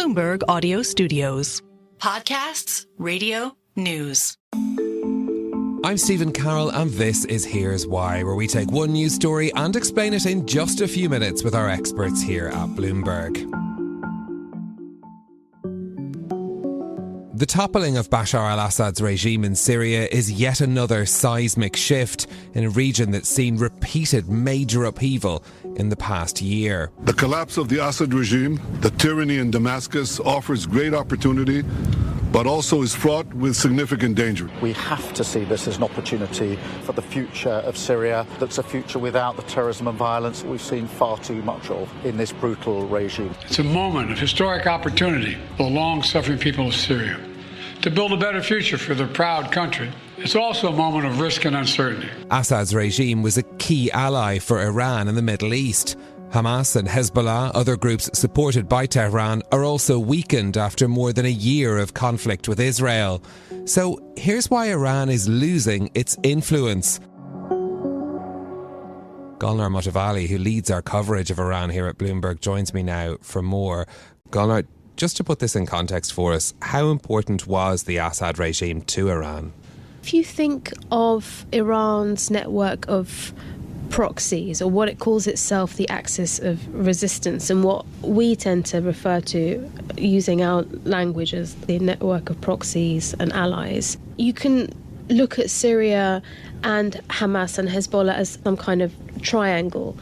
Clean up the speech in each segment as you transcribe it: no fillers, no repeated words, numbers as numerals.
Bloomberg Audio Studios. Podcasts, radio, news. I'm Stephen Carroll, and this is Here's Why, where we take one news story and explain it in just a few minutes with our experts here at Bloomberg. The toppling of Bashar al-Assad's regime in Syria is yet another seismic shift in a region that's seen repeated major upheaval in the past year. The collapse of the Assad regime, the tyranny in Damascus, offers great opportunity, but also is fraught with significant danger. We have to see this as an opportunity for the future of Syria, that's a future without the terrorism and violence that we've seen far too much of in this brutal regime. It's a moment of historic opportunity for the long-suffering people of Syria to build a better future for their proud country. It's also a moment of risk and uncertainty. Assad's regime was a key ally for Iran in the Middle East. Hamas and Hezbollah, other groups supported by Tehran, are also weakened after more than a year of conflict with Israel. So here's why Iran is losing its influence. Golnar Motevalli, who leads our coverage of Iran here at Bloomberg, joins me now for more. Golnar, just to put this in context for us, how important was the Assad regime to Iran? If you think of Iran's network of proxies, or what it calls itself the axis of resistance, and what we tend to refer to using our language as the network of proxies and allies, you can look at Syria and Hamas and Hezbollah as some kind of triangle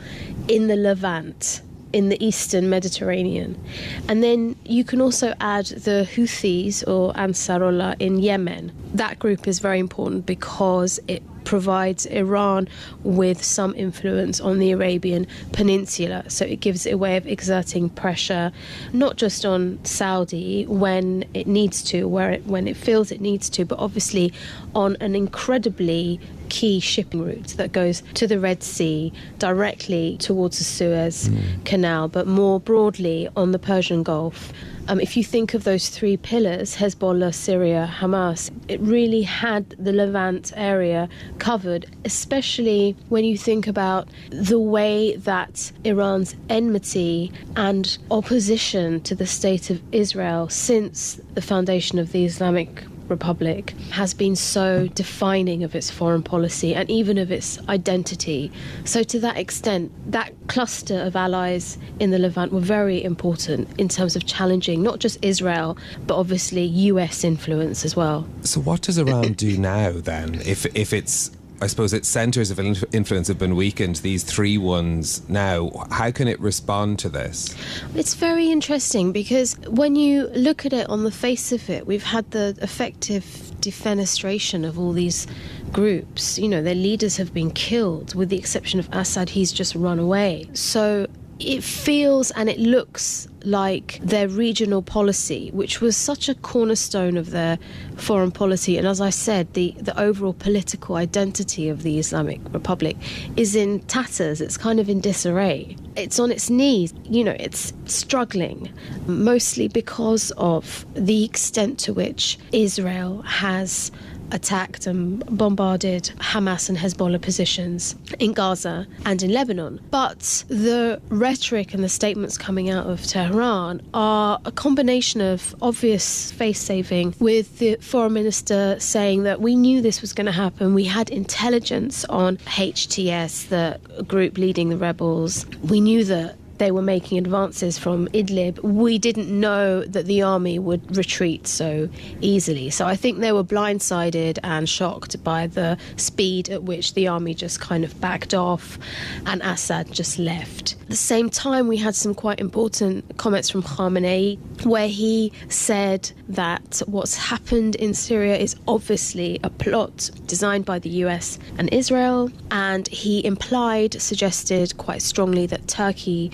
in the Levant, in the Eastern Mediterranean. And then you can also add the Houthis or Ansarullah in Yemen. That group is very important because it provides Iran with some influence on the Arabian Peninsula. So it gives it a way of exerting pressure, not just on Saudi when it needs to, when it feels it needs to, but obviously on an incredibly key shipping route that goes to the Red Sea, directly towards the Suez Canal, but more broadly on the Persian Gulf. If you think of those three pillars, Hezbollah, Syria, Hamas, it really had the Levant area covered, especially when you think about the way that Iran's enmity and opposition to the state of Israel since the foundation of the Islamic Republic has been so defining of its foreign policy and even of its identity. So to that extent, that cluster of allies in the Levant were very important in terms of challenging not just Israel, but obviously US influence as well. So what does Iran do now then? If it's, I suppose its centres of influence have been weakened, these three ones now, how can it respond to this? It's very interesting because when you look at it on the face of it, we've had the effective defenestration of all these groups. You know, their leaders have been killed, with the exception of Assad. He's just run away. So it feels and it looks like their regional policy, which was such a cornerstone of their foreign policy, and as I said, the overall political identity of the Islamic Republic is in tatters. It's kind of in disarray. It's on its knees. You know, it's struggling, mostly because of the extent to which Israel has attacked and bombarded Hamas and Hezbollah positions in Gaza and in Lebanon. But the rhetoric and the statements coming out of Tehran are a combination of obvious face-saving, with the foreign minister saying that we knew this was going to happen. We had intelligence on HTS, the group leading the rebels. We knew that they were making advances from Idlib. We didn't know that the army would retreat so easily. So I think they were blindsided and shocked by the speed at which the army just kind of backed off and Assad just left. At the same time, we had some quite important comments from Khamenei, where he said that what's happened in Syria is obviously a plot designed by the US and Israel, and he suggested quite strongly that Turkey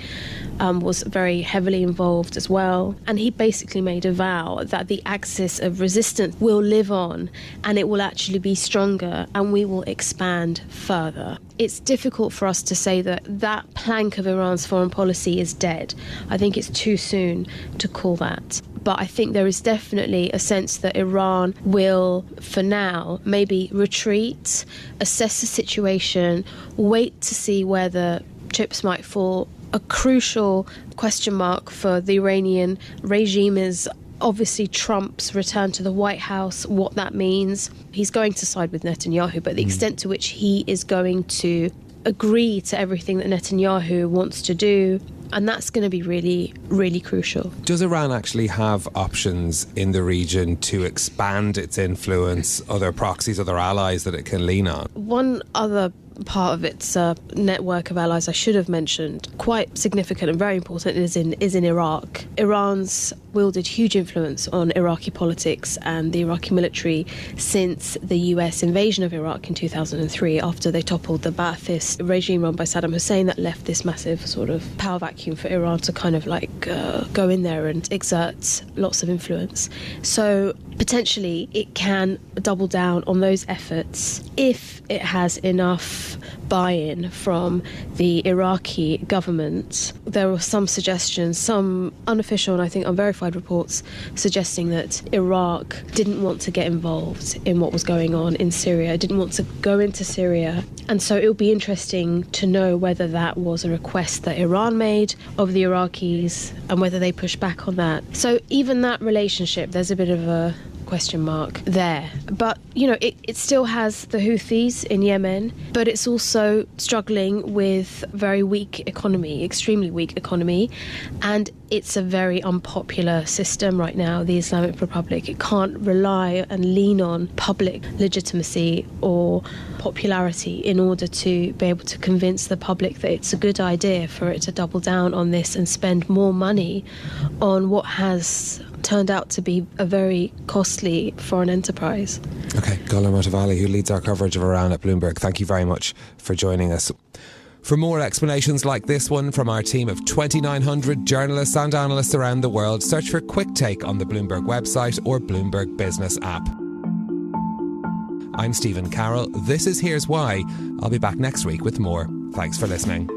was very heavily involved as well. And he basically made a vow that the axis of resistance will live on, and it will actually be stronger, and we will expand further. It's difficult for us to say that that plank of Iran's foreign policy is dead. I think it's too soon to call that. But I think there is definitely a sense that Iran will, for now, maybe retreat, assess the situation, wait to see where the chips might fall a crucial question mark for the Iranian regime is obviously Trump's return to the White House, what that means. He's going to side with Netanyahu, but the extent to which he is going to agree to everything that Netanyahu wants to do, and that's going to be really, really crucial. Does Iran actually have options in the region to expand its influence, other proxies, other allies that it can lean on? One other part of its network of allies I should have mentioned, quite significant and very important, is in Iraq. Iran's wielded huge influence on Iraqi politics and the Iraqi military since the US invasion of Iraq in 2003, after they toppled the Ba'athist regime run by Saddam Hussein. That left this massive sort of power vacuum for Iran to kind of go in there and exert lots of influence. So potentially it can double down on those efforts if it has enough buy-in from the Iraqi government. There were some suggestions, some unofficial and I think unverified reports, suggesting that Iraq didn't want to get involved in what was going on in Syria, didn't want to go into Syria. And so it will be interesting to know whether that was a request that Iran made of the Iraqis and whether they pushed back on that. So even that relationship, there's a bit of a question mark there. But, it still has the Houthis in Yemen, but it's also struggling with very weak economy, extremely weak economy, and it's a very unpopular system right now, the Islamic Republic. It can't rely and lean on public legitimacy or popularity in order to be able to convince the public that it's a good idea for it to double down on this and spend more money on what has turned out to be a very costly foreign enterprise. Okay, Golnar Motevalli, who leads our coverage of Iran at Bloomberg, thank you very much for joining us. For more explanations like this one from our team of 2,900 journalists and analysts around the world, search for Quick Take on the Bloomberg website or Bloomberg Business app. I'm Stephen Carroll. This is Here's Why. I'll be back next week with more. Thanks for listening.